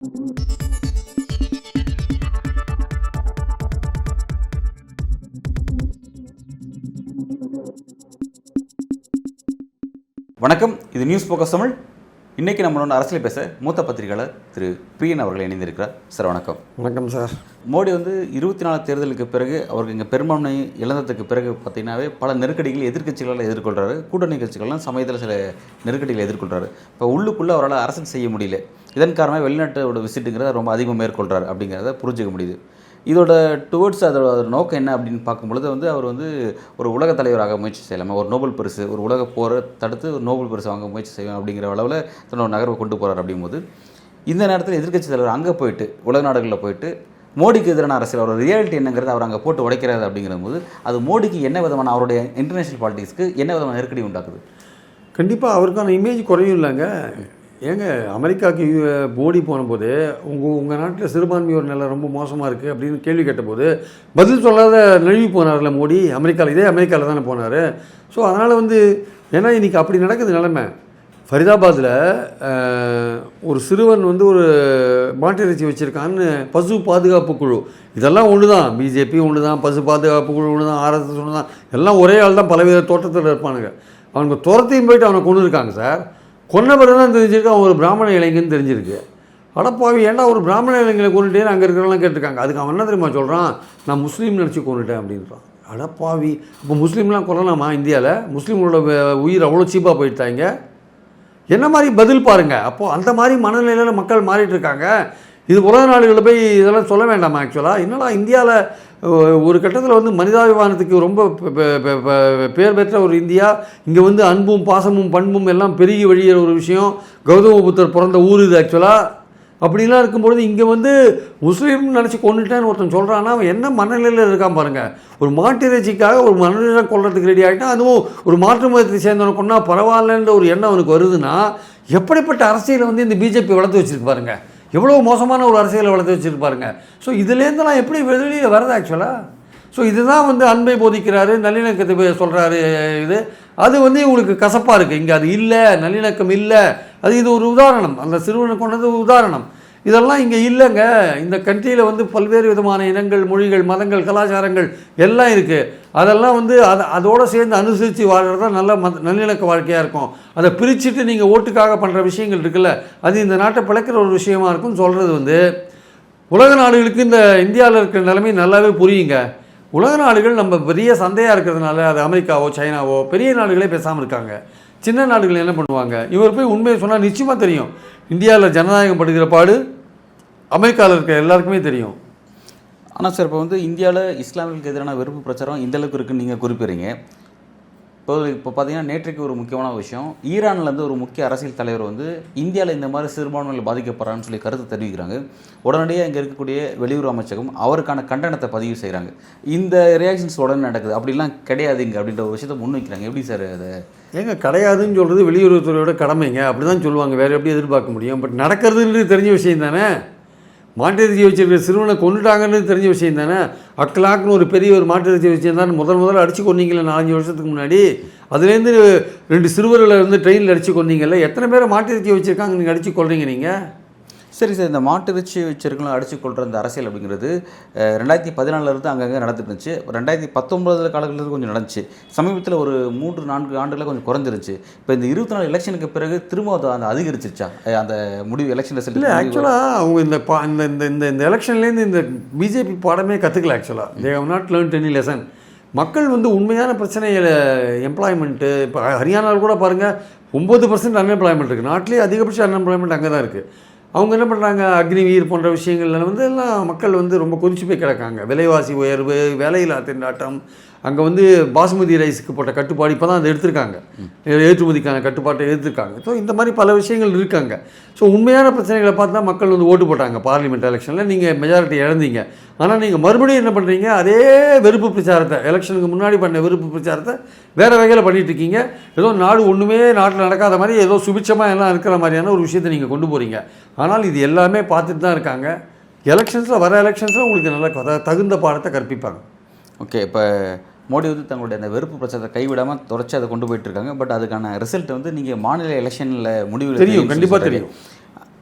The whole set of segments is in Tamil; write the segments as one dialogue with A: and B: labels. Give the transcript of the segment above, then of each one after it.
A: வணக்கம், இது நியூஸ் ஃபோக்கஸ் தமிழ். இன்றைக்கி நம்மளோட அரசியல் பேச மூத்த பத்திரிகையாளர் திரு பிரியன் அவர்கள் இணைந்திருக்கிறார். சார் வணக்கம்.
B: வணக்கம் சார்.
A: மோடி 24 தேர்தலுக்கு பிறகு அவருக்கு இங்கே பெரும்பான்மை இழந்ததுக்கு பிறகு பார்த்தீங்கன்னாவே பல நெருக்கடிகள் எதிர்க்கட்சிகளால் எதிர்கொள்கிறாரு. கூட்டணி கட்சிகள்லாம் சமயத்தில் சில நெருக்கடிகளை எதிர்கொள்கிறாரு. இப்போ உள்ளுக்குள்ளே அவரால் அரசியல் செய்ய முடியல. இதன் காரணமாக வெளிநாட்டோட விசிட்டுங்கிறத ரொம்ப அதிகமாக மேற்கொள்கிறார் அப்படிங்கிறத புரிஞ்சிக்க முடியுது. இதோட டுவர்ட்ஸ் அதோட நோக்கம் என்ன அப்படின்னு பார்க்கும்பொழுது அவர் ஒரு உலக தலைவராக முயற்சி செய்யலாமா, ஒரு நோபல் பரிசு, ஒரு உலக போரை தடுத்து ஒரு நோபல் பரிசு வாங்க முயற்சி செய்வேன் அப்படிங்கிற அளவில் தன்னோட நகர்வை கொண்டு போகிறார். அப்படிங்கும்போது இந்த நேரத்தில் எதிர்க்கட்சி தலைவர் அங்கே போயிட்டு உலக நாடுகளில் போயிட்டு மோடிக்கு எதிரான அரசியல் ஒரு ரியாலிட்டி என்னங்கிறது அவர் அங்கே போட்டு உடைக்கிறாரு. அப்படிங்கிற போது அது மோடிக்கு என்ன விதமான அவருடைய இன்டர்நேஷனல் பாலிட்டிக்ஸ்க்கு என்ன விதமான நெருக்கடி உண்டாக்குது?
B: கண்டிப்பாக அவருக்கான இமேஜ் குறையும் இல்லைங்க. ஏங்க, அமெரிக்காவுக்கு மோடி போனபோது உங்கள் நாட்டில் சிறுபான்மையோர் நிலை ரொம்ப மோசமாக இருக்குது அப்படின்னு கேள்வி கேட்டபோது பதில் சொல்லாத நழுவி போனார்ல மோடி. அமெரிக்காவில் தானே போனார். ஸோ அதனால் ஏன்னா இன்றைக்கி அப்படி நடக்குது நிலைமை. ஃபரிதாபாத்தில் ஒரு சிறுவன் ஒரு மாட்டிறைச்சி வச்சுருக்கான்னு பசு பாதுகாப்பு குழு, இதெல்லாம் ஒன்று தான், பிஜேபி ஒன்று தான், பசு பாதுகாப்பு குழு ஒன்று தான், ஆர்எஸ்எஸ் ஒன்று தான், எல்லாம் ஒரே ஆள் தான், பலவித தோட்டத்தில் இருப்பானுங்க. அவனுக்கு துரத்தையும் போயிட்டு அவனை கொண்டு இருக்காங்க சார். கொன்ன பிறகு தான் தெரிஞ்சிருக்கு அவன் ஒரு பிராமண இளைஞன்னு தெரிஞ்சிருக்கு. அடப்பாவி, ஏன்டா ஒரு பிராமண இளைஞனை கொண்டுட்டேன்னு அங்கே இருக்கிறவங்களாம் கேட்டிருக்காங்க. அதுக்கு அவன் என்ன தெரியுமா சொல்கிறான், நான் முஸ்லீம் நினச்சி கொண்டுட்டேன் அப்படின்றான். அடப்பாவி, இப்போ முஸ்லீம்லாம் கொல்லலாமா இந்தியாவில்? முஸ்லீம்களோட உயிர் அவ்வளோ சீப்பாக போயிட்டாங்க. என்ன மாதிரி பதில் பாருங்கள். அப்போது அந்த மாதிரி மனநிலையில் மக்கள் மாறிட்டு இருக்காங்க. இது உலக நாடுகளில் போய் இதெல்லாம் சொல்ல வேண்டாமா? ஆக்சுவலாக என்னடா இந்தியாவில் ஒரு கட்டத்தில் மனிதாபிமானத்துக்கு ரொம்ப பேர் பெற்ற ஒரு இந்தியா, இங்கே அன்பும் பாசமும் பண்பும் எல்லாம் பெருகி வழிகிற ஒரு விஷயம். கௌதம புத்தர் பிறந்த ஊர் இது ஆக்சுவலாக. அப்படிலாம் இருக்கும்பொழுது இங்கே முஸ்லீம் நினச்சி கொண்டுட்டேன்னு ஒருத்தன் சொல்கிறான்னா அவன் என்ன மனநிலையில் இருக்கான் பாருங்கள். ஒரு மாட்டிறைச்சிக்காக ஒரு மனநிலை கொள்றதுக்கு ரெடி ஆகிட்டான். அதுவும் ஒரு மாற்று மதத்தை சேர்ந்தவனை கொண்டா பரவாயில்லன்ற ஒரு எண்ணம் அவனுக்கு வருதுன்னா எப்படிப்பட்ட அரசியலை இந்த பிஜேபி வளர்த்து வச்சுருக்கு பாருங்கள். எவ்வளோ மோசமான ஒரு அரசியலை வளர்த்து வச்சுருப்பாருங்க. ஸோ இதுலேருந்துலாம் எப்படி வெளியில் வருது ஆக்சுவலாக? ஸோ இதுதான் அன்பை போதிக்கிறாரு, நல்லிணக்கத்தை சொல்கிறாரு. அது உங்களுக்கு கசப்பாக இருக்குது. இங்கே அது இல்லை, நல்லிணக்கம் இல்லை. இது ஒரு உதாரணம். அந்த சிறுவனை கொண்டது உதாரணம். இதெல்லாம் இங்கே இல்லைங்க. இந்த கண்ட்ரியில் பல்வேறு விதமான இனங்கள், மொழிகள், மதங்கள், கலாச்சாரங்கள் எல்லாம் இருக்குது. அதெல்லாம் அதோடு சேர்ந்து அனுசரித்து வாழ்கிறது தான் நல்லிணக்க வாழ்க்கையாக இருக்கும். அதை பிரிச்சுட்டு நீங்கள் ஓட்டுக்காக பண்ணுற விஷயங்கள் இருக்குல்ல, அது இந்த நாட்டை பிழைக்கிற ஒரு விஷயமா இருக்குன்னு சொல்கிறது உலக நாடுகளுக்கு இந்த இந்தியாவில் இருக்கிற நிலைமை நல்லாவே புரியுங்க. உலக நாடுகள் நம்ம பெரிய சந்தையாக இருக்கிறதுனால அது அமெரிக்காவோ சைனாவோ பெரிய நாடுகளே பேசாமல் இருக்காங்க. சின்ன நாடுகள் என்ன பண்ணுவாங்க? இவர் போய் உண்மையை சொன்னால் நிச்சயமாக தெரியும். இந்தியாவில் ஜனநாயகம் படுகிற பாடு அமெரிக்காவில் இருக்க எல்லாருக்குமே தெரியும்.
A: ஆனால் சார், இப்போ இந்தியாவில் இஸ்லாமியர்களுக்கு எதிரான வெறுப்பு பிரச்சாரம் இந்த அளவுக்கு இருக்குன்னு நீங்கள் குறிப்பிடுறீங்க. இப்போ பார்த்தீங்கன்னா நேற்றைக்கு ஒரு முக்கியமான விஷயம், ஈரான்லேருந்து ஒரு முக்கிய அரசியல் தலைவர் இந்தியாவில் இந்த மாதிரி சிறுபான்மைகள் பாதிக்கப்படுறான்னு சொல்லி கருத்து தெரிவிக்கிறாங்க. உடனடியாக இங்கே இருக்கக்கூடிய வெளியுறவு அமைச்சகம் அவருக்கான கண்டனத்தை பதிவு செய்கிறாங்க. இந்த ரியாக்ஷன்ஸ் உடனே நடக்குது. அப்படிலாம் கிடையாதுங்க அப்படின்ற ஒரு விஷயத்தை முன்வைக்கிறாங்க. எப்படி சார் அதை?
B: ஏங்க, கிடையாதுன்னு சொல்கிறது வெளியுறவுத்துறையோட கடமைங்க. அப்படி தான் சொல்லுவாங்க, வேறு எப்படி எதிர்பார்க்க முடியும்? பட் நடக்கிறதுன்றது தெரிஞ்ச விஷயம் தானே. மாட்டிறைச்சி வச்சுருக்கிற சிறுவனை கொண்டுட்டாங்கன்னு தெரிஞ்ச விஷயம் தானே. அக்கலாக்குன்னு ஒரு பெரிய ஒரு மாட்டிறைச்சி வச்சுருந்தான்னு முதல்ல அடித்து கொண்டீங்களே 4-5 வருஷத்துக்கு முன்னாடி. அதுலேருந்து 2 சிறுவர்களை ட்ரெயினில் அடித்து கொண்டீங்கல்ல. எத்தனை பேரை மாட்டிறைச்சி வச்சுருக்காங்க நீங்கள் அடித்து கொள்றீங்க நீங்கள்?
A: சரி சார், இந்த மாட்டிறைச்சி வச்சிருக்கலாம் அடித்து கொள்கிற அந்த அரசியல் அப்படிங்கிறது 2014 அங்கங்கே நடந்துட்டு இருந்துச்சு. 2019 காலங்களில் கொஞ்சம் நடந்துச்சு. சமீபத்தில் ஒரு 3-4 ஆண்டுகளில் கொஞ்சம் குறைஞ்சிருச்சு. இப்போ இந்த 24 எலெக்ஷனுக்கு பிறகு திரும்ப அந்த அதிகரிச்சிருச்சா அந்த முடிவு எலெக்ஷன் ரிசல்ட்?
B: இல்லை, ஆக்சுவலாக அவங்க இந்த எலெக்ஷன்லேருந்து இந்த பிஜேபி பாடமே கற்றுக்கல. ஆக்சுவலாக they have not learned any lesson. மக்கள் உண்மையான பிரச்சனையில் எம்ப்ளாய்மெண்ட்டு, இப்போ ஹரியானாவில் கூட பாருங்கள் 9% அன்எம்ப்ளாய்மெண்ட் இருக்குது. நாட்டிலே அதிகபட்ச அன்எம்ப்ளாய்மெண்ட் அங்கே தான் இருக்குது. அவங்க என்ன பண்ணுறாங்க, அக்னிவீர் போன்ற விஷயங்களில் எல்லாம் மக்கள் ரொம்ப கொதிச்சு போய் கிடக்காங்க. விலைவாசி உயர்வு, வேலையில்லா திண்டாட்டம், அங்கே பாசுமதி ரைஸுக்கு போட்ட கட்டுப்பாடு இப்போ தான் அதை எடுத்திருக்காங்க, ஏற்றுமதிக்கான கட்டுப்பாட்டை எடுத்திருக்காங்க. ஸோ இந்த மாதிரி பல விஷயங்கள் இருக்காங்க. ஸோ உண்மையான பிரச்சனைகளை பார்த்தா மக்கள் ஓட்டு போட்டாங்க பார்லிமெண்ட் எலெக்ஷனில். நீங்கள் மெஜாரிட்டி இழந்தீங்க. ஆனால் நீங்கள் மறுபடியும் என்ன பண்ணுறீங்க, அதே வெறுப்பு பிரச்சாரத்தை, எலெக்ஷனுக்கு முன்னாடி பண்ண வெறுப்பு பிரச்சாரத்தை வேறு வகையில் பண்ணிகிட்டு இருக்கீங்க. ஏதோ நாடு ஒன்றுமே நாட்டில் நடக்காத மாதிரி, ஏதோ சுபிட்சமாக எல்லாம் இருக்கிற மாதிரியான ஒரு விஷயத்தை நீங்கள் கொண்டு போகிறீங்க. ஆனால் இது எல்லாமே பார்த்துட்டு தான் இருக்காங்க. வர எலெக்ஷன்ஸில் உங்களுக்கு நல்ல தகுந்த பாடத்தை கற்பிப்பாங்க.
A: ஓகே, இப்போ மோடி தங்களுடைய அந்த வெறுப்பு பிரச்சாரத்தை கைவிடாமல் தொடர்ச்சி அதை கொண்டு போயிட்டு இருக்காங்க. பட் அதுக்கான ரிசல்ட் நீங்கள் மாநில எலெக்ஷனில் முடிவு
B: தெரியும், கண்டிப்பாக தெரியும்.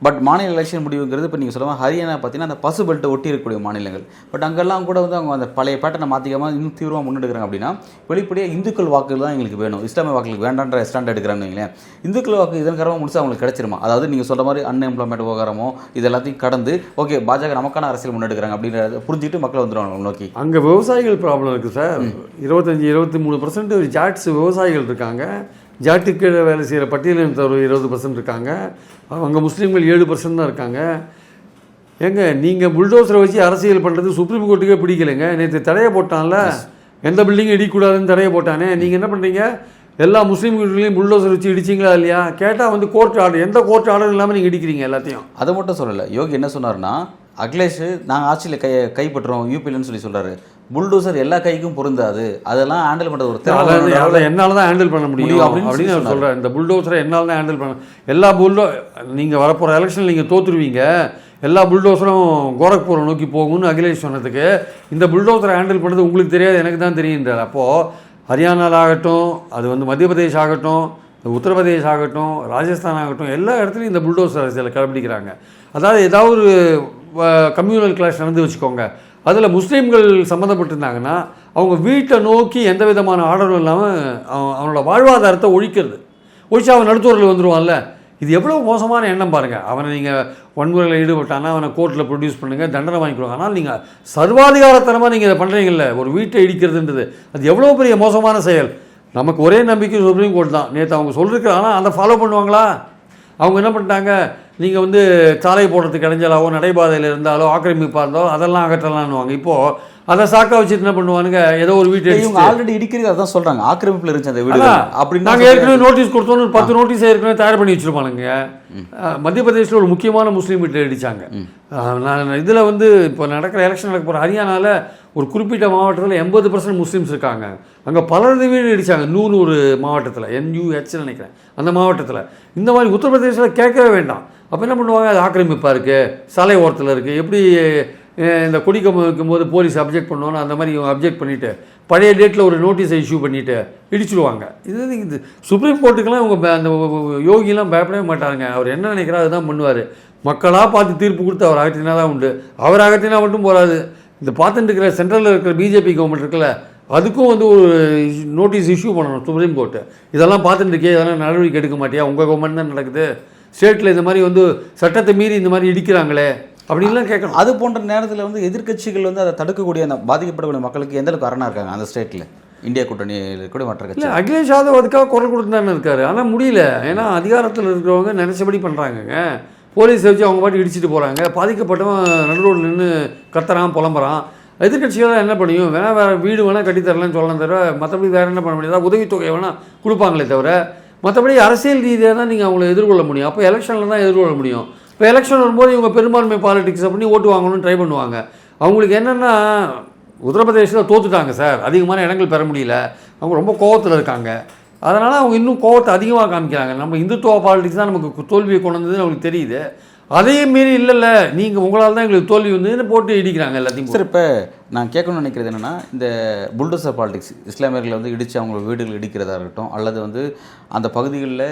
A: பட் மாநில எலெக்ஷன் முடிவுங்கிறது இப்போ நீங்கள் சொல்லுவாங்க ஹரியானா பார்த்தீங்கன்னா அந்த பசு பெல்ட்டை ஒட்டி இருக்கக்கூடிய மாநிலங்கள். பட் அங்கெல்லாம் கூட வந்து அவங்க அந்த பழைய பேட்டர்னை மாற்றிக்காமல் இன்னும் தீவிரமாக முன்னெடுக்கிறாங்க. அப்படின்னா வெளிப்படையாக இந்துக்கள் வாக்குகள் தான் எங்களுக்கு வேணும், இஸ்லாமிய வாக்குகளுக்கு வேண்டான்ற ஸ்டாண்ட் எடுக்கிறான்னு வைங்களேன். இந்துக்கள் வாக்கு இதன் காரணமாக முடிச்சு அவங்களுக்கு கிடைச்சிருமா? அதாவது நீங்கள் சொல்கிற மாதிரி அன்எம்ப்ளாய்மெண்ட் விவகாரமோ இது எல்லாத்தையும் கடந்து ஓகே பாஜக நமக்கான அரசியல் முன்னெடுக்கிறாங்க அப்படின்றத புரிஞ்சுட்டு மக்கள் வந்துடுவாங்க நோக்கி.
B: அங்கே விவசாயிகள் ப்ராப்ளம் இருக்குது சார். 25-23% ஜாட்ஸ் விவசாயிகள் இருக்காங்க. ஜாட்டுக்கு கீழே வேலை செய்கிற பட்டியலினத்தவர் 20% இருக்காங்க. அவங்க முஸ்லீம்கள் 7% தான் இருக்காங்க. ஏங்க நீங்கள் புல்டோசரை வச்சு அரசியல் பண்ணுறது சுப்ரீம் கோர்ட்டுக்கே பிடிக்கலைங்க. நேற்று தடையை போட்டான்ல, எந்த பில்டிங்கும் இடிக்கூடாதுன்னு தடையை போட்டானே. நீங்கள் என்ன பண்ணுறீங்க? எல்லா முஸ்லீம் வீடுகளையும் புல்டோசர் வச்சு இடிச்சிங்களா இல்லையா? கேட்டால் வந்து கோர்ட் ஆர்டர், எந்த கோர்ட் ஆர்டர் இல்லாமல் நீங்கள் இடிக்கிறீங்க எல்லாத்தையும்.
A: அதை மட்டும் சொல்லலை, யோகி என்ன சொன்னார்னா அகிலேஷ் நாங்கள் ஆட்சியில் கைப்பற்றுறோம் யூபிலன்னு சொல்கிறாரு. புல்டோசர் எல்லா கைக்கும் பொருந்தாது, அதெல்லாம் ஹேண்டில் பண்ணுறது ஒரு
B: என்னால் தான் ஹேண்டில் பண்ண முடியும் அப்படின்னு அவர் சொல்கிறார். இந்த புல்டோசரை என்னால் தான் ஹேண்டில் பண்ண, எல்லா நீங்கள் வரப்போகிற எலெக்ஷனில் நீங்கள் தோற்றுருவீங்க, எல்லா புல்டோசரும் கோரக்பூரை நோக்கி போகும்னு அகிலேஷ் சொன்னதுக்கு இந்த புல்டோசரை ஹேண்டில் பண்ணுறது உங்களுக்கு தெரியாது, எனக்கு தான் தெரியுன்றார். அப்போது ஹரியானாவில் ஆகட்டும், அது வந்து மத்திய பிரதேஷ் ஆகட்டும், உத்தரப்பிரதேஷ் ஆகட்டும், ராஜஸ்தான் ஆகட்டும், எல்லா இடத்துலையும் இந்த புல்டோசர் அரசியலை கடைபிடிக்கிறாங்க. அதாவது ஏதாவது ஒரு கம்யூனல் கிளாஸ் நடந்து வச்சுக்கோங்க, அதில் முஸ்லீம்கள் சம்மந்தப்பட்டிருந்தாங்கன்னா அவங்க வீட்டை நோக்கி எந்த விதமான ஆர்டரும் இல்லாமல் அவனோட வாழ்வாதாரத்தை ஒழிச்சு அவன் நடுத்தூரில் வந்துடுவான்ல. இது எவ்வளோ மோசமான எண்ணம் பாருங்கள். அவனை நீங்கள் வன்முறையில் ஈடுபட்டானா அவனை கோர்ட்டில் ப்ரொடியூஸ் பண்ணுங்கள், தண்டனை வாங்கிக்கொடுங்க. ஆனால் நீங்கள் சர்வாதிகாரத்தனமாக நீங்கள் இதை பண்ணுறீங்கல்ல, ஒரு வீட்டை இடிக்கிறதுன்றது அது எவ்வளோ பெரிய மோசமான செயல். நமக்கு ஒரே நம்பிக்கை சுப்ரீம் கோர்ட் தான். நேற்று அவங்க சொல்லிருக்கு, ஆனால் அதை ஃபாலோ பண்ணுவாங்களா? அவங்க என்ன பண்ணிட்டாங்க, நீங்கள் வந்து சாலை போடுறதுக்கு இடைஞ்சலாவோ நடைபாதையில் இருந்தாலோ ஆக்கிரமிப்பாக இருந்தாலோ அதெல்லாம் அகற்றலான்னுவாங்க. இப்போது அதை சாக்கா வச்சுட்டு என்ன பண்ணுவானுங்க, ஏதோ ஒரு வீட்டை
A: இவங்க ஆல்ரெடி இடிக்கிறது அதான் சொல்கிறாங்க, ஆக்கிரமிப்பில் இருந்துச்சு அந்த வீடு அப்படின்னு.
B: நாங்கள் ஏற்கனவே நோட்டீஸ் கொடுத்தோன்னு 10 நோட்டீஸ் ஏற்கனவே தயார் பண்ணி வச்சுருப்பானுங்க. மத்திய பிரதேசில் ஒரு முக்கியமான முஸ்லீம் வீட்டை இடித்தாங்க. நான் இதில் வந்து இப்போ நடக்கிற எலெக்ஷன் நடக்க போகிற ஹரியானாவில் ஒரு குறிப்பிட்ட மாவட்டத்தில் 80% முஸ்லீம்ஸ் இருக்காங்க. அங்கே பலரது வீடு இடித்தாங்க. நூறு மாவட்டத்தில், NUH நினைக்கிறேன் அந்த மாவட்டத்தில். இந்த மாதிரி உத்தரப்பிரதேசில் கேட்கவே வேண்டாம். அப்போ என்ன பண்ணுவாங்க, அது ஆக்கிரமிப்பாக இருக்குது, சாலை ஓரத்தில் இருக்குது. எப்படி இந்த கொடி கம்பம் வைக்கும்போது போலீஸ் அப்ஜெக்ட் பண்ணுவானோ அந்த மாதிரி இவங்க அப்ஜெக்ட் பண்ணிவிட்டு பழைய டேட்டில் ஒரு நோட்டீஸை இஷ்யூ பண்ணிவிட்டு இடிச்சிடுவாங்க. இது சுப்ரீம் கோர்ட்டுக்கெல்லாம் இவங்க அந்த யோகிலாம் பயப்படவே மாட்டாங்க. அவர் என்ன நினைக்கிறார் அதுதான் பண்ணுவார். மக்களாக பார்த்து தீர்ப்பு கொடுத்து அவர் அகற்றினா தான் உண்டு. அவர் அகற்றினா மட்டும் போகாது. இந்த பார்த்துட்டு இருக்கிற சென்ட்ரலில் இருக்கிற பிஜேபி கவர்மெண்ட் இருக்குல்ல, அதுக்கும் வந்து ஒரு நோட்டீஸ் இஷ்யூ பண்ணணும் சுப்ரீம் கோர்ட்டு. இதெல்லாம் பார்த்துட்டு இருக்கே, இதெல்லாம் நடவடிக்கை எடுக்க மாட்டியா? உங்கள் கவர்மெண்ட் தான் நடக்குது, ஸ்டேட்டில் இந்த மாதிரி வந்து சட்டத்தை மீறி இந்த மாதிரி இடிக்கிறாங்களே அப்படின்லாம் கேட்கணும்.
A: அது போன்ற நேரத்தில் வந்து எதிர்க்கட்சிகள் வந்து அதை தடுக்கக்கூடிய அந்த பாதிக்கப்படக்கூடிய மக்களுக்கு எந்த அளவுக்கு அரணா இருக்காங்க அந்த ஸ்டேட்டில்? இந்தியா கூட்டணி கூட மற்ற கட்சி
B: இல்லை, அகிலேஷ் யாதவ் அதுக்காக குரல் கொடுத்து தானே இருக்காரு. ஆனால் முடியல. ஏன்னா அதிகாரத்தில் இருக்கிறவங்க நினச்சபடி பண்ணுறாங்கங்க. போலீஸை வச்சு அவங்க பாட்டு இடிச்சிட்டு போகிறாங்க. பாதிக்கப்பட்டவன் நடு ரோடு நின்று கத்துறான், புலம்புறான். எதிர்கட்சிகளாக என்ன பண்ணியும், வேறு வீடு வேணால் கட்டித்தரலன்னு சொல்லலாம் தவிர மற்றபடி வேறு என்ன பண்ண முடியாது? உதவித்தொகை வேணால் கொடுப்பாங்களே தவிர மற்றபடி அரசியல் ரீதியாக தான் நீங்கள் அவங்கள எதிர்கொள்ள முடியும். அப்போ எலெக்ஷனில் தான் எதிர்கொள்ள முடியும். இப்போ எலெக்ஷன் வரும்போது இவங்க பெரும்பான்மை பாலிடிக்ஸை பண்ணி ஓட்டு வாங்கணும்னு ட்ரை பண்ணுவாங்க. அவங்களுக்கு என்னென்னா, உத்தரப்பிரதேசில் தோற்றுட்டாங்க சார், அதிகமான இடங்கள் பெற முடியல, அவங்க ரொம்ப கோவத்தில் இருக்காங்க. அதனால் அவங்க இன்னும் கோவத்தை அதிகமாக காமிக்கிறாங்க. நம்ம இந்துத்துவ பாலிடிக்ஸ் தான் நமக்கு தோல்வியை கொண்டு வந்ததுன்னு அவங்களுக்கு தெரியுது. அதே மாரி இல்லைல்ல, நீங்கள் உங்களால் தான் எங்களுக்கு தோல்வி வந்ததுன்னு போட்டு இடிக்கிறாங்க எல்லாத்தையும்.
A: சார், இப்போ நான் கேட்கணும்னு நினைக்கிறது என்னென்னா, இந்த புல்டோசர் பாலிடிக்ஸ் இஸ்லாமியர்களை வந்து இடித்து அவங்களோட வீடுகள் இடிக்கிறதா இருக்கட்டும், அல்லது வந்து அந்த பகுதிகளில்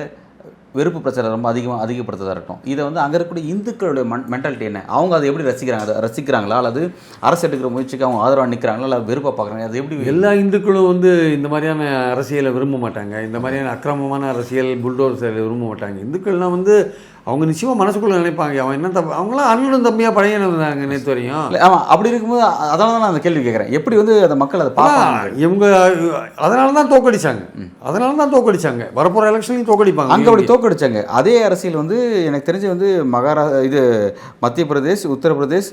A: வெறுப்பு பிரச்சாரம் ரொம்ப அதிகப்படுத்ததாக இருக்கட்டும், இதை வந்து அங்கே இருக்கக்கூடிய இந்துக்களுடைய மென்டாலிட்டி என்ன? அவங்க அதை எப்படி ரசிக்கிறாங்க? அதை ரசிக்கிறாங்களா, அல்லது அரசு எடுக்கிற முயற்சிக்கு அவங்க ஆதரவாக நிற்கிறாங்களா, இல்லை வெறுப்பாக பார்க்குறாங்க? அது எப்படி?
B: எல்லா இந்துக்களும் வந்து இந்த மாதிரியான அரசியலை விரும்ப மாட்டாங்க. இந்த மாதிரியான அக்கிரமமான அரசியல் புல்டோசரை விரும்ப மாட்டாங்க. இந்துக்கள்லாம் வந்து அவங்க நிச்சயமாக மனசுக்குள்ளே நினைப்பாங்க, அவன் என்ன தப்பு, அவங்களாம் அண்ணனும் தம்பியாக பழையனாங்க நேற்று வரையும்.
A: ஆமாம், அப்படி இருக்கும்போது அதனால தான் நான் அந்த கேள்வி கேட்குறேன், எப்படி வந்து அந்த மக்கள் அதை பார்ப்பாங்க?
B: இவங்க அதனால தான் தோக்கடிச்சாங்க. வரப்போகிற எலெக்ஷன்லையும் தோக்கடிப்பாங்க.
A: அங்கே அப்படி தோக்கடிச்சாங்க. அதே அரசியல் வந்து எனக்கு தெரிஞ்சு வந்து இது மத்திய பிரதேஷ், உத்தரப்பிரதேஷ்,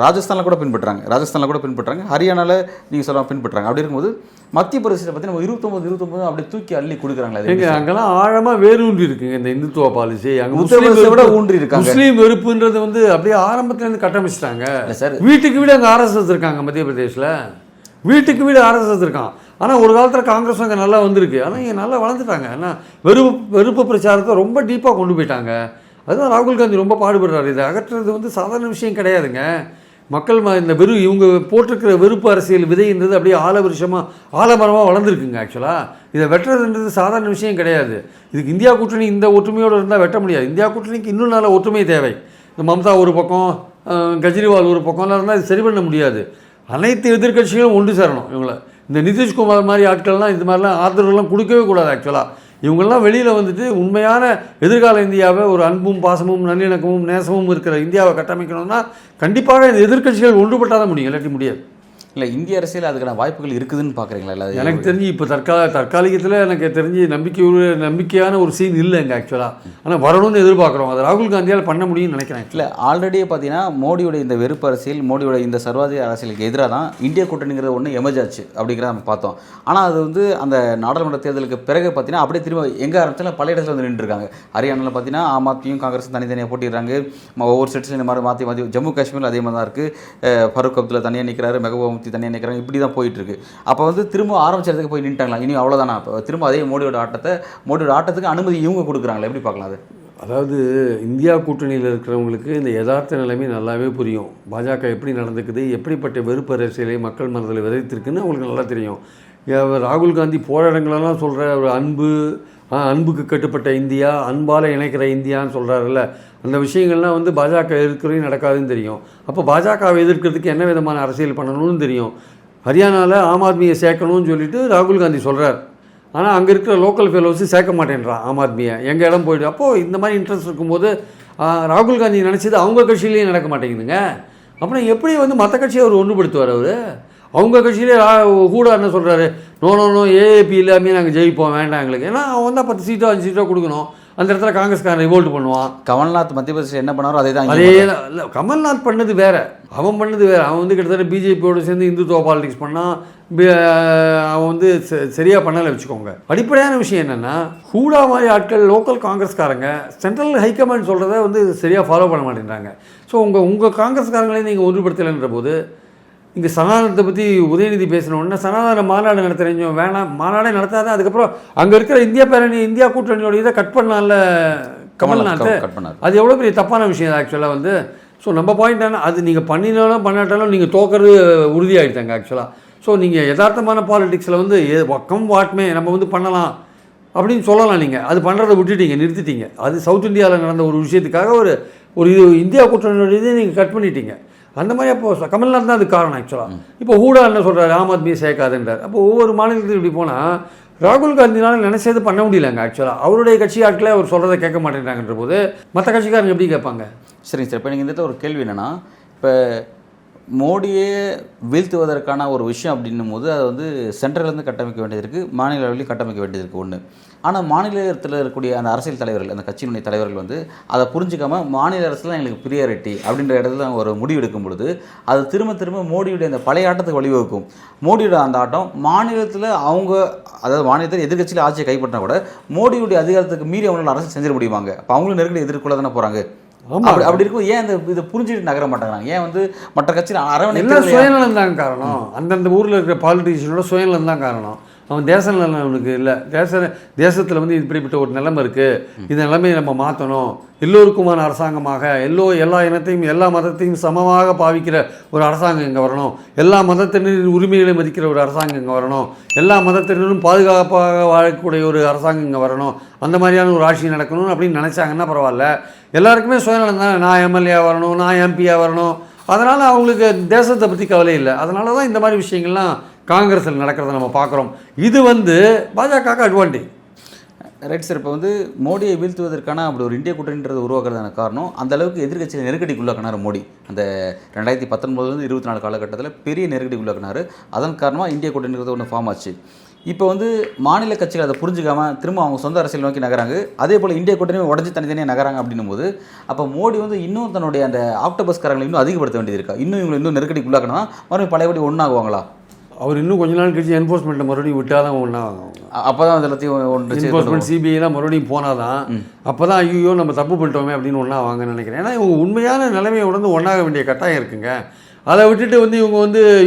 A: ராஜஸ்தானில் கூட பின்பற்றுறாங்க, ஹரியானாவில் நீங்கள் சொல்ல பின்பற்றுறாங்க. அப்படி இருக்கும்போது மத்திய பிரதேசத்தை பற்றி நம்ம 29 அப்படி தூக்கி அள்ளி கொடுக்குறாங்களே.
B: அங்கெல்லாம் ஆழமாக வேரூன்றி இருக்குங்க இந்த இந்துத்துவ பாலிசி. அங்கே முஸ்லீம் வெறுப்புன்றது வந்து அப்படியே ஆரம்பத்துலேருந்து கட்டமைச்சிட்டாங்க சார். வீட்டுக்கு வீடு அங்கே RSS இருக்காங்க மத்திய பிரதேசில், வீட்டுக்கு வீடு RSS இருக்கான். ஆனால் ஒரு காலத்தில் காங்கிரஸ் அங்கே நல்லா வந்திருக்கு, ஆனால் இங்கே நல்லா வளர்ந்துட்டாங்க. ஆனால் வெறுப்பு பிரச்சாரத்தை ரொம்ப டீப்பாக கொண்டு போயிட்டாங்க. அதுதான் ராகுல் காந்தி ரொம்ப பாடுபடுறாரு. இதை அகற்றுறது வந்து சாதாரண விஷயம் கிடையாதுங்க. மக்கள் இந்த இவங்க போட்டிருக்கிற வெறுப்பு அரசியல் விதைன்றது அப்படியே ஆலமரமாக வளர்ந்துருக்குங்க. ஆக்சுவலாக இதை வெட்டுறதுன்றது சாதாரண விஷயம் கிடையாது. இதுக்கு இந்தியா கூட்டணி இந்த ஒற்றுமையோடு இருந்தால் வெட்ட முடியாது. இந்தியா கூட்டணிக்கு இன்னும் நல்ல ஒற்றுமை தேவை. இந்த மம்தா ஒரு பக்கம், கெஜ்ரிவால் ஒரு பக்கம்லாம் இருந்தால் இது சரி பண்ண முடியாது. அனைத்து எதிர்க்கட்சிகளும் ஒன்று சேரணும். இவங்கள இந்த நிதிஷ்குமார் மாதிரி ஆட்கள்லாம் இது மாதிரிலாம் ஆதரவுலாம் கொடுக்கவே கூடாது. ஆக்சுவலாக இவங்கெல்லாம் வெளியில் வந்துட்டு உண்மையான எதிர்கால இந்தியாவை ஒரு அன்பும் பாசமும் நல்லிணக்கமும் நேசமும் இருக்கிற இந்தியாவை கட்டமைக்கணும்னா கண்டிப்பாக இந்த எதிர்க்கட்சிகள் ஒன்றுபட்டால் தான் முடியும், இல்லாட்டி முடியாது.
A: இல்லை, இந்திய அரசியல் அதுக்கான வாய்ப்புகள் இருக்குதுன்னு பார்க்குறீங்களா? இல்லை,
B: எனக்கு தெரிஞ்சு இப்போ தற்காலிகத்தில் எனக்கு தெரிஞ்சு நம்பிக்கையான ஒரு சீன் இல்லைங்க ஆக்சுவலாக. ஆனால் வரணும்னு எதிர்பார்க்குறோம். அதை ராகுல் காந்தியால் பண்ண முடியும்னு நினைக்கிறேன்.
A: இல்லை, ஆல்ரெடியே பார்த்தீங்கன்னா மோடியோட இந்த வெறுப்பு அரசியல், மோடியோட இந்த சர்வாதிகார அரசியலுக்கு எதிராக தான் இந்தியா கூட்டணிங்கிறது ஒன்று எமர்ஜ் ஆச்சு அப்படிங்கிறத நம்ம பார்த்தோம். ஆனால் அது வந்து அந்த நாடாளுமன்ற தேர்தலுக்கு பிறகு பார்த்தீங்கன்னா அப்படியே திரும்ப எங்கே ஆரம்பிச்சாலும் பல இடத்துல வந்து நின்றுருக்காங்க. ஹரியானாவில் பார்த்தீங்கன்னா ஆம் ஆத்மியும் காங்கிரஸும் தனித்தனியாக போட்டிடுறாங்க. ஒவ்வொரு ஸ்டேட்ஸில் இந்த மாதிரி மாற்றி ஜம்மு காஷ்மீரில் அதே மாதிரி தான் இருக்குது. ஃபருக் அப்துல்லா தனியாக நிற்கிறாரு, மெஹபூபா முஃப்தி தனியாக நிற்கிறாங்க. இப்படி தான் போயிட்டுருக்கு. அப்போ வந்து திரும்ப ஆரம்பிச்சதுக்கு போய் நின்ட்டாங்களா? இனி அவ்வளோதானா? இப்போ திரும்ப அதே மோடியோட ஆட்டத்துக்கு அனுமதி இவங்க கொடுக்குறாங்களா? எப்படி பார்க்கலாம் அது?
B: அதாவது இந்தியா கூட்டணியில் இருக்கிறவங்களுக்கு இந்த யதார்த்த நிலைமை நல்லாவே புரியும். பாஜக எப்படி நடந்துக்குது, எப்படிப்பட்ட வெறுப்பு அரசியலை மக்கள் மனதில் விதைத்திருக்குன்னு அவங்களுக்கு நல்லா தெரியும். ராகுல் காந்தி போகிற இடங்களெல்லாம் சொல்கிற ஒரு அன்புக்கு கட்டுப்பட்ட இந்தியா, அன்பால் இணைக்கிற இந்தியான்னு சொல்கிறாருல்ல, அந்த விஷயங்கள்லாம் வந்து பாஜக எதிர்க்கிறதையும் நடக்காதுன்னு தெரியும். அப்போ பாஜகவை எதிர்க்கிறதுக்கு என்ன விதமான அரசியல் பண்ணணும்னு தெரியும். ஹரியானாவில் ஆம் ஆத்மியை சேர்க்கணும்னு சொல்லிட்டு ராகுல் காந்தி சொல்கிறார். ஆனால் அங்கே இருக்கிற லோக்கல் ஃபெலோஸு சேர்க்க மாட்டேன்றான் ஆம் ஆத்மியை. எங்கள் இடம் போய்ட்டு அப்போது இந்த மாதிரி இன்ட்ரெஸ்ட் இருக்கும்போது ராகுல் காந்தி நினச்சது அவங்க கட்சியிலேயே நடக்க மாட்டேங்குதுங்க. அப்புறம் எப்படி வந்து மற்ற கட்சியை அவர் ஒன்றுபடுத்துவார்? அவர் அவங்க கட்சியிலே கூட என்ன சொல்கிறாரு, நோ ஏஏபி இல்லாமல் நாங்கள் ஜெயிப்போம், வேண்டாம் எங்களுக்கு. ஏன்னா அவன் வந்தால் 10 சீட்டோ 5 சீட்டோ கொடுக்கணும். அந்த இடத்துல காங்கிரஸ்காரன் ரிவோல்ட் பண்ணுவான்.
A: கமல்நாத் மத்திய பிரதேசம் என்ன பண்ணாரோ அதே தான்.
B: இல்லை, கமல்நாத் பண்ணது வேறு, அவன் பண்ணது வேறு. அவன் வந்து கிட்டத்தட்ட பிஜேபியோடு சேர்ந்து இந்துத்துவ பாலிடிக்ஸ் பண்ணால் அவன் வந்து சரியாக பண்ணலை வச்சுக்கோங்க. அடிப்படையான விஷயம் என்னென்னா, ஹூடா மாதிரி ஆட்கள் லோக்கல் காங்கிரஸ்காரங்க சென்ட்ரல் ஹைகமாண்ட் சொல்கிறத வந்து சரியாக ஃபாலோ பண்ண மாட்டேங்கிறாங்க. ஸோ உங்கள் காங்கிரஸ்காரங்களே நீங்கள் ஒன்றுபடுத்தலைன்ற போது, இங்கே சனாதனத்தை பற்றி உதயநிதி பேசினோடனே சனாதன மாநாடு நடத்துகிறேன், வேணாம் மாநாடே நடத்தாத. அதுக்கப்புறம் அங்கே இருக்கிற இந்தியா கூட்டணியோட இதை கட் பண்ணால கமல்நாத். அது எவ்வளோ பெரிய தப்பான விஷயம் ஆக்சுவலாக வந்து. ஸோ நம்ம பாயிண்ட் என்ன, அது நீங்கள் பண்ணினாலும் பண்ணாட்டாலும் நீங்கள் தோக்கிறது உறுதியாகிட்டாங்க ஆக்சுவலாக. ஸோ நீங்கள் யதார்த்தமான பாலிடிக்ஸில் வந்து வாட்மே நம்ம வந்து பண்ணலாம் அப்படின்னு சொல்லலாம். நீங்கள் அது பண்ணுறதை விட்டுட்டீங்க, நிறுத்திட்டீங்க. அது சவுத் இந்தியாவில் நடந்த ஒரு விஷயத்துக்காக ஒரு இந்தியா கூட்டணியோட இதை நீங்கள் கட் பண்ணிட்டீங்க. அந்த மாதிரி அப்போ கமல்நாத் தான் அதுக்கு காரணம் ஆக்சுவலாக. இப்போ ஹூடா என்ன சொல்கிறார், ஆம் ஆத்மியை சேர்க்காதுன்றார். அப்போ ஒவ்வொரு மாநிலத்திலும் இப்படி போனால் ராகுல் காந்தினால நினைச்சது பண்ண முடியலங்க ஆக்சுவலாக. அவருடைய கட்சி ஆட்களே அவர் சொல்கிறத கேட்க மாட்டேங்கிறாங்கன்ற போது மற்ற கட்சிக்காரங்க எப்படி கேட்பாங்க?
A: சரிங்க சார். இப்போ நீங்கள் இந்த ஒரு கேள்வி என்னென்னா, இப்போ மோடியை வீழ்த்துவதற்கான ஒரு விஷயம் அப்படின்னும் போது அது வந்து சென்ட்ரலேருந்து கட்டமைக்க வேண்டியது இருக்குது, மாநில அளவிலையும் கட்டமைக்க வேண்டியது இருக்குது ஒன்று. ஆனால் மாநிலத்தில் இருக்கக்கூடிய அந்த அரசியல் தலைவர்கள், அந்த கட்சியினுடைய தலைவர்கள் வந்து அதை புரிஞ்சிக்காமல் மாநில அரசில் எங்களுக்கு ப்ரியாரிட்டி அப்படின்ற இடத்துல ஒரு முடிவு எடுக்கும் பொழுது அது திரும்ப மோடியுடைய அந்த பழைய ஆட்டத்துக்கு வழிவகுக்கும். மோடியோட அந்த ஆட்டம் மாநிலத்தில் அதாவது மாநிலத்தில் எதிர்கட்சியில் ஆட்சியை கைப்பற்றினா கூட மோடியுடைய அதிகாரத்துக்கு மீறி அவங்களால அரசு செஞ்சிட முடியுமாங்க? அப்போ அவங்களும் நெருக்கடி எதிர்கொள்ள தானே போகிறாங்க. அப்படி இருக்கும். ஏன் இதை புரிஞ்சுட்டு நகர மாட்டாங்க? ஏன் வந்து மற்ற கட்சியில் அரவணைப்பு
B: சுயநலம் தான் காரணம். அந்தந்த ஊரில் இருக்கிற பாலிட்டிஷியனோட சுயநலம் தான் காரணம். அவன் தேச நலன் அவனுக்கு இல்லை. தேசத்தில் வந்து இப்படிப்பட்ட ஒரு நிலைமை இருக்குது, இந்த நிலைமையை நம்ம மாற்றணும், எல்லோருக்குமான அரசாங்கமாக எல்லா இனத்தையும் எல்லா மதத்தையும் சமமாக பாவிக்கிற ஒரு அரசாங்கம் இங்கே வரணும், எல்லா மதத்தினரின் உரிமைகளை மதிக்கிற ஒரு அரசாங்கம் இங்கே வரணும், எல்லா மதத்தினரும் பாதுகாப்பாக வாழக்கூடிய ஒரு அரசாங்கம் இங்கே வரணும், அந்த மாதிரியான ஒரு ஆட்சி நடக்கணும் அப்படின்னு நினச்சாங்கன்னா பரவாயில்ல. எல்லாருக்குமே சுயநலம் தான். நான் எம்எல்ஏ வரணும், நான் எம்பியாக வரணும். அதனால் அவங்களுக்கு தேசத்தை பற்றி கவலை இல்லை. அதனால தான் இந்த மாதிரி விஷயங்கள்லாம் காங்கிரஸில் நடக்கிறத நம்ம பார்க்குறோம். இது வந்து பாஜகவுக்கு அட்வான்டேஜ்.
A: Right sir. இப்போ வந்து மோடியை வீழ்த்துவதற்கான அப்படி ஒரு இந்திய கூட்டணின்றது உருவாக்குறதான காரணம் அந்த அளவுக்கு எதிர்கட்சியை நெருக்கடிக்குள்ளாக்கினார் மோடி. அந்த 2019 24 காலகட்டத்தில் பெரிய நெருக்கடிக்குள்ளாக்கினார். அதன் காரணமாக இந்திய கூட்டணின்றது ஒன்று ஃபார்ம் ஆச்சு. இப்போ வந்து மாநில கட்சிகள் அதை புரிஞ்சுக்காமல் திரும்ப அவங்க சொந்த அரசியல் நோக்கி நகராங்க. அதே போல் இந்திய கூட்டணியும் உடஞ்சி தனித்தனியாக நகராங்க அப்படின்னும் போது அப்போ மோடி வந்து இன்னும் தன்னுடைய அந்த ஆக்டோபஸ்காரங்களை இன்னும் அதிகப்படுத்த வேண்டியது இருக்கா? இவங்களை இன்னும் நெருக்கடிக்குள்ளாக்கணும்னா மறுபடியும் பழையபடி ஒன்றாகுவாங்களா?
B: அவர் இன்னும் கொஞ்ச நாள் கழிச்சு என்ஃபோர்ஸ்மெண்ட்டை மறுபடியும் விட்டால் தான் ஒன்றா,
A: அப்போ தான் எல்லாத்தையும்
B: என்ஃபோர்ஸ்மெண்ட் சிபிஐலாம் மறுபடியும் போனால் தான் அப்போ தான் ஐயோ நம்ம தப்பு பண்ணிட்டோமே அப்படின்னு ஒன்றா வாங்கன்னு நினைக்கிறேன். ஏன்னா இவங்க உண்மையான நிலைமையை உணர்ந்து ஒன்றாக வேண்டிய கட்டாயம் இருக்குங்க. அதை விட்டுட்டு வந்து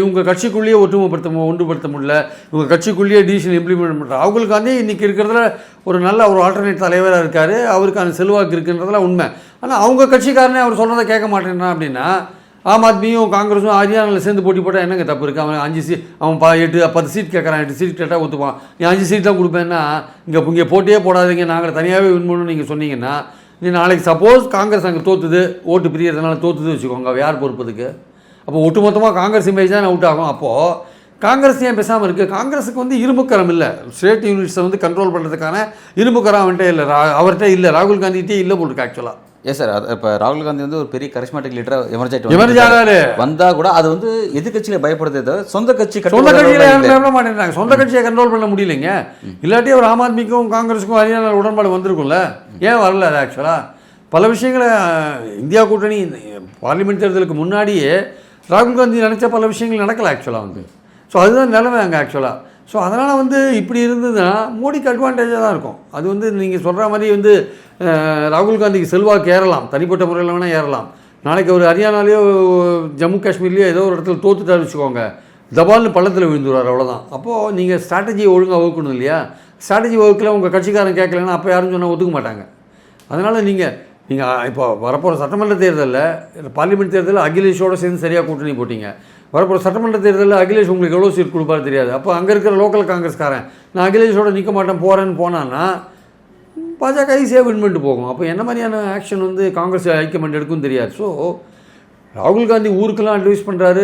B: இவங்க கட்சிக்குள்ளேயே ஒன்றுபடுத்த முடியல, இவங்க கட்சிக்குள்ளேயே டிசிஷன் இம்ப்ளிமெண்ட் பண்ணுற ராகுல் காந்தி இன்றைக்கி இருக்கிறதுல ஒரு நல்ல ஒரு ஆல்டர்னேட் தலைவராக இருக்கார், அவருக்கான செல்வாக்கு இருக்குன்றதுலாம் உண்மை. ஆனால் அவங்க கட்சிக்காரனே அவர் சொல்கிறத கேட்க மாட்டேன்றான் அப்படின்னா ஆம் ஆத்மியும் காங்கிரஸும் ஹரியானாவில் சேர்ந்து போட்டி போட்டால் என்னங்க தப்பு இருக்குது? அவன் 5 சீட், அவன் 10 சீட் கேட்குறான், 8 சீட் கேட்டால் ஒத்துப்பான். நீ 5 சீட் தான் கொடுப்பேன்னா இங்கே போட்டியே போடாதீங்க, நாங்கள் தனியாகவே வின் பண்ணணும்னு நீங்கள் சொன்னீங்கன்னா, நீ நாளைக்கு சப்போஸ் காங்கிரஸ் அங்கே தோற்றுது, ஓட்டு பிரியறதுனால தோற்றுது வச்சுக்கோங்க, யார் பொறுப்பதுக்கு? அப்போ ஒட்டுமொத்தமாக காங்கிரஸ் இமேஜ் தான் அவுட் ஆகும். அப்போது காங்கிரஸ் ஏன் பேசாமல் இருக்குது? காங்கிரஸுக்கு வந்து இரும்புக்கரம் இல்லை, ஸ்டேட் யூனிட்ஸை வந்து கண்ட்ரோல் பண்ணுறதுக்கான இரும்புக்கரம் அவன்கிட்ட இல்லை, அவர்கிட்ட இல்லை, ராகுல் காந்திகிட்டே இல்லை போட்டுருக்கு ஆக்சுவலாக.
A: Yes sir. இப்போ ராகுல் காந்தி வந்து ஒரு பெரிய கரிஸ்மாட்டிக் லீடராக எமர்ஜ் வந்தால் கூட அது வந்து எதிர்கட்சியில பயப்படுறதே சொந்த கட்சியில
B: பயப்பட மாட்டேங்கிறாங்க. சொந்த கட்சியை கண்ட்ரோல் பண்ண முடியலைங்க. இல்லாட்டி ஒரு ஆம் ஆத்மிக்கும் காங்கிரஸுக்கும் ஹரியானா உடன்பாடு வந்திருக்கும்ல, ஏன் வரல? அது ஆக்சுவலாக பல விஷயங்களை இந்தியா கூட்டணி பார்லிமெண்ட் தேர்தலுக்கு முன்னாடியே ராகுல் காந்தி நினச்ச பல விஷயங்கள் நடக்கலை ஆக்சுவலாக வந்து. ஸோ அதுதான் நிலைமை அங்கே ஆக்சுவலாக. ஸோ அதனால் வந்து இப்படி இருந்ததுன்னா மோடிக்கு அட்வான்டேஜாக தான் இருக்கும். அது வந்து நீங்கள் சொல்கிற மாதிரி வந்து ராகுல் காந்திக்கு செல்வாக்கு ஏறலாம், தனிப்பட்ட முறையில் வேணால் ஏறலாம். நாளைக்கு ஒரு ஹரியானாலேயோ ஜம்மு காஷ்மீர்லேயோ ஏதோ ஒரு இடத்துல தோத்துட்டாரு வச்சுக்கோங்க, தபால்னு பள்ளத்தில் விழுந்துருவார், அவ்வளோதான். அப்போது நீங்கள் ஸ்ட்ராட்டஜியை ஒழுங்காக வகுக்கணும் இல்லையா? ஸ்ட்ராட்டஜி வகுக்கில் உங்கள் கட்சிக்காரன் கேட்கலன்னா அப்போ யாரும் சொன்னால் ஒத்துக்க மாட்டாங்க. அதனால் நீங்கள் இப்போ வரப்போகிற சட்டமன்ற தேர்தலில், பார்லிமெண்ட் தேர்தலில் அகிலேஷோடு சேர்ந்து சரியாக கூட்டணி போட்டிங்க. வரப்போகிற சட்டமன்ற தேர்தலில் அகிலேஷ் உங்களுக்கு எவ்வளோ சீட் கொடுப்பாரு தெரியாது. அப்போ அங்கே இருக்கிற லோக்கல் காங்கிரஸ்காரன் நான் அகிலேஷோடு நிற்க மாட்டேன் போகிறேன்னு போனான்னா பாஜக ஈஸியாக வின் பண்ணிட்டு போகும். அப்போ என்ன மாதிரியான ஆக்ஷன் வந்து காங்கிரஸ் ஹைக்கமெண்ட் எடுக்கும் தெரியாது. ஸோ ராகுல் காந்தி ஊருக்கெல்லாம் அட்வைஸ் பண்ணுறாரு,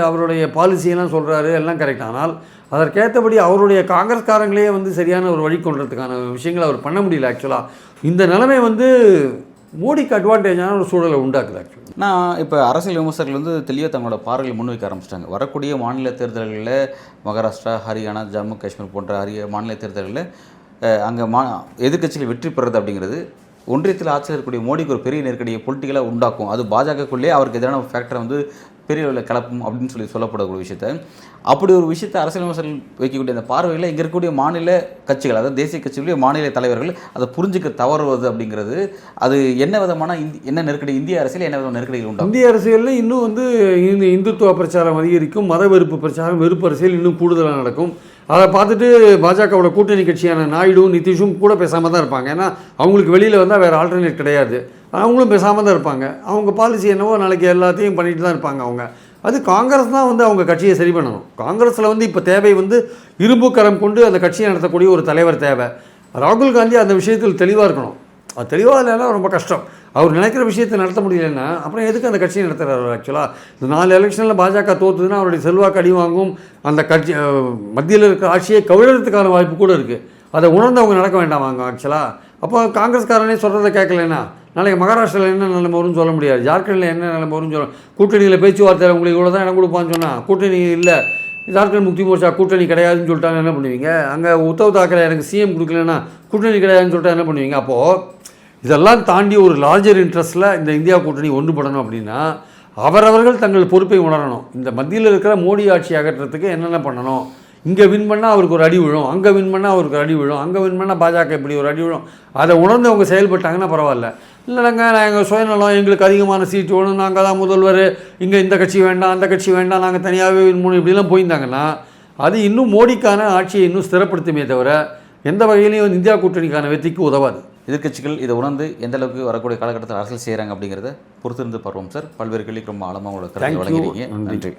B: அவருடைய பாலிசியெல்லாம் சொல்கிறாரு, எல்லாம் கரெக்ட். ஆனால் அதற்கேற்றபடி அவருடைய காங்கிரஸ்காரங்களே வந்து சரியான ஒரு வழி கொண்டுறதுக்கான விஷயங்களை அவர் பண்ண முடியல ஆக்சுவலாக. இந்த நிலைமை வந்து மோடிக்கு அட்வான்டேஜான ஒரு சூழலை உண்டாக்குது ஆக்சுவலி.
A: நான் இப்போ அரசியல் விமர்சகர்கள் வந்து தெளிவாக தங்களோட பார்வைகளை முன்வைக்க ஆரம்பிச்சிட்டாங்க. வரக்கூடிய மாநில தேர்தல்களில் மகாராஷ்டிரா, ஹரியானா, ஜம்மு காஷ்மீர் போன்ற மாநில தேர்தல்களில் அங்கே எதிர்க்கட்சிகள் வெற்றி பெறுறது அப்படிங்கிறது ஒன்றியத்தில் ஆட்சியில் இருக்கக்கூடிய மோடிக்கு ஒரு பெரிய நெருக்கடியை பொலிட்டிக்கலாக உண்டாக்கும். அது பாஜகக்குள்ளே அவருக்கு எதிரான ஒரு ஃபேக்டரை வந்து பெரிய அளவில் கலப்பும் அப்படின்னு சொல்லப்படக்கூடிய விஷயத்தை, அப்படி ஒரு விஷயத்தை அரசியல் விமர்சகர்கள் வைக்கக்கூடிய அந்த பார்வைகளை இங்கே இருக்கக்கூடிய மாநில கட்சிகள், அதாவது தேசிய கட்சிகளுடைய மாநில தலைவர்கள் அதை புரிஞ்சுக்க தவறுவது அப்படிங்கிறது அது என்ன விதமான என்ன நெருக்கடி இந்திய அரசியல் என்ன விதமான நெருக்கடிகள் உண்டாகும்?
B: இந்திய அரசியலில் இன்னும் வந்து இந்துத்துவ பிரச்சாரம் அதிகரிக்கும், மத வெறுப்பு பிரச்சாரம், வெறுப்பு அரசியல் இன்னும் கூடுதலாக நடக்கும். அதை பார்த்துட்டு பாஜகவோட கூட்டணி கட்சியான நாயுடும் நிதிஷும் கூட பேசாமல் தான் இருப்பாங்க. ஏன்னா அவங்களுக்கு வெளியில் வந்தால் வேறு ஆல்டர்னேட் கிடையாது. அவங்களும் பேசாமல் தான் இருப்பாங்க. அவங்க பாலிசி என்னவோ நாளைக்கு எல்லாத்தையும் பண்ணிட்டு தான் இருப்பாங்க அவங்க. அது காங்கிரஸ் தான் வந்து அவங்க கட்சியை சரி பண்ணணும். காங்கிரஸில் வந்து இப்போ தேவை வந்து இரும்பு கரம் கொண்டு அந்த கட்சியை நடத்தக்கூடிய ஒரு தலைவர் தேவை. ராகுல் காந்தி அந்த விஷயத்தில் தெளிவாக இருக்கணும். அது தெளிவாக இல்லைன்னா ரொம்ப கஷ்டம். அவர் நினைக்கிற விஷயத்தை நடத்த முடியலைன்னா அப்புறம் எதுக்கு அந்த கட்சியை நடத்துகிறார்? ஆக்சுவலாக இந்த 4 எலெக்ஷனில் பாஜக தோற்றுதுன்னா அவருடைய செல்வாக்கு அடி வாங்கும், அந்த கட்சி மத்தியில் இருக்கிற ஆட்சியை கவிழறதுக்கான வாய்ப்பு கூட இருக்குது. அதை உணர்ந்து அவங்க நடக்க வேண்டாமாங்க ஆக்சுவலாக. அப்போ காங்கிரஸ்காரனே சொல்கிறத கேட்கலன்னா நாளைக்கு மகாராஷ்டிராவில் என்ன நிலைமை வரும்னு சொல்ல முடியாது, ஜார்க்கண்டில் என்ன நிலைமை வரும்னு சொல்ல. கூட்டணியில் பேச்சுவார்த்தை உங்களுக்கு இவ்வளோ தான் இடம் கொடுப்பான்னு சொன்னால் கூட்டணி இல்லை, ஜார்க்கண்ட் முக்தி மோர்ச்சா கூட்டணி கிடையாதுன்னு சொல்லிட்டாங்க, என்ன பண்ணுவீங்க? அங்கே உத்தவ் தாக்கரே எனக்கு சிஎம் கொடுக்கலன்னா கூட்டணி கிடையாதுன்னு சொல்லிட்டா என்ன பண்ணுவீங்க? அப்போது இதெல்லாம் தாண்டி ஒரு லார்ஜர் இன்ட்ரெஸ்ட்டில் இந்த இந்தியா கூட்டணி ஒன்றுபடணும் அப்படின்னா அவரவர்கள் தங்கள் பொறுப்பை உணரணும். இந்த மத்தியில் இருக்கிற மோடி ஆட்சி அகற்றத்துக்கு என்னென்ன பண்ணணும்? இங்கே வின் பண்ணால் அவருக்கு ஒரு அடி விழும், அங்கே வின் பண்ணால் அவருக்கு அடி விழும், அங்கே வின் பண்ணால் பாஜக இப்படி ஒரு அடி விழும். அதை உணர்ந்து அவங்க செயல்பட்டாங்கன்னா பரவாயில்ல. இல்லைங்க நாங்கள் சுயநலம், எங்களுக்கு அதிகமான சீட்டு வேணும், நாங்கள் தான் முதல்வர், இங்கே இந்த கட்சி வேண்டாம் அந்த கட்சி வேண்டாம், நாங்கள் தனியாகவே வின் பண்ணணும், இப்படிலாம் போயிருந்தாங்கன்னா அது இன்னும் மோடிக்கான ஆட்சியை இன்னும் ஸ்திரப்படுத்துமே தவிர எந்த வகையிலையும் இந்தியா கூட்டணிக்கான வெற்றிக்கு உதவாது.
A: எதிர்க்கட்சிகள் இதை உணர்ந்து எந்த அளவுக்கு வரக்கூடிய காலகட்டத்தில் அரசியல் செய்கிறாங்க அப்படிங்கிறத பொறுத்திருந்து பார்ப்போம் சார். பல்வேறு கேள்விக்கு ரொம்ப ஆழமாக உங்களோட கருத்தை வழங்குறீங்க. நன்றி.